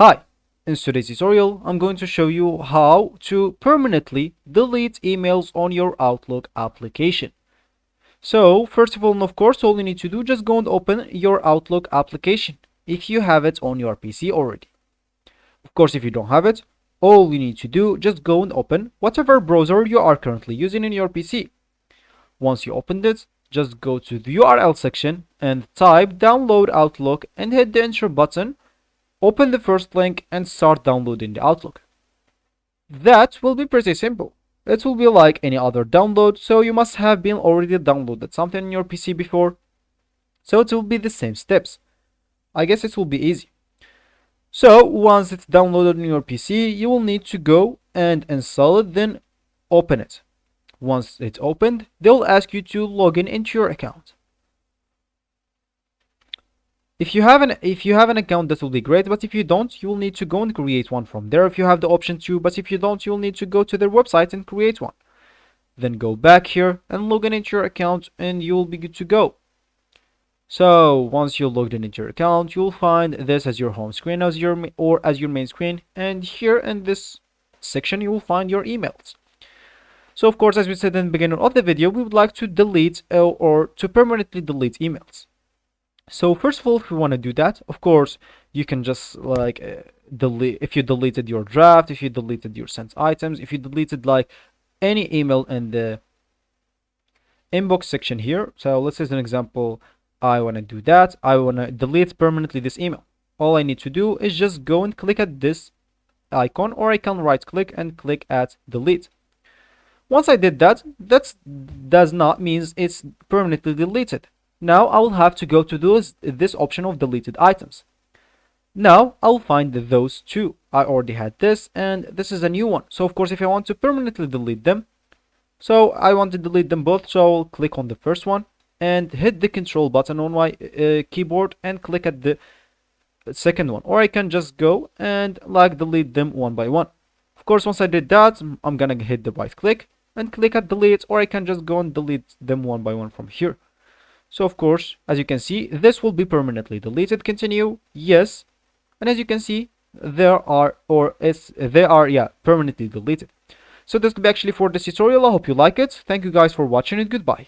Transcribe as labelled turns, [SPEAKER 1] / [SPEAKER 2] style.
[SPEAKER 1] Hi, in today's tutorial, I'm going to show you how to permanently delete emails on your Outlook application. So, first of all, and of course, all you need to do, just go and open your Outlook application if you have it on your PC already. Of course, if you don't have it, all you need to do, just go and open whatever browser you are currently using in your PC. Once you opened it, just go to the URL section and type download Outlook and hit the enter button. Open the first link and start downloading the Outlook. That will be pretty simple. It will be like any other download, so you must have been already downloaded something on your PC before. So it will be the same steps. I guess it will be easy. So once it's downloaded on your PC, you will need to go and install it, then open it. Once it's opened, they'll ask you to log in into your account. If you have an account, that will be great, but if you don't, you will need to go and create one from there if you have the option to, but if you don't, you will need to go to their website and create one. Then go back here and log in into your account and you will be good to go. So once you're logged in into your account, you'll find this as your home screen as your main screen, and here in this section you will find your emails. So of course, as we said in the beginning of the video, we would like to delete or to permanently delete emails. So first of all, if you want to do that, of course, you can just like delete, if you deleted your draft, if you deleted your sent items, if you deleted like any email in the inbox section here. So let's say as an example, I want to do that. I want to delete permanently this email. All I need to do is just go and click at this icon, or I can right click and click at delete. Once I did that, that does not mean it's permanently deleted. Now I will have to go to this option of deleted items. Now I'll find those two. I already had this, and this is a new one. So of course, if I want to permanently delete them, so I want to delete them both, so I'll click on the first one and hit the control button on my keyboard and click at the second one, or I can just go and like delete them one by one. Of course, once I did that, I'm gonna hit the right click and click at delete, or I can just go and delete them one by one from here. So of course, as you can see, this will be permanently deleted. Continue, yes, and as you can see, they are permanently deleted. So this will be actually for this tutorial. I hope you like it. Thank you guys for watching, and goodbye.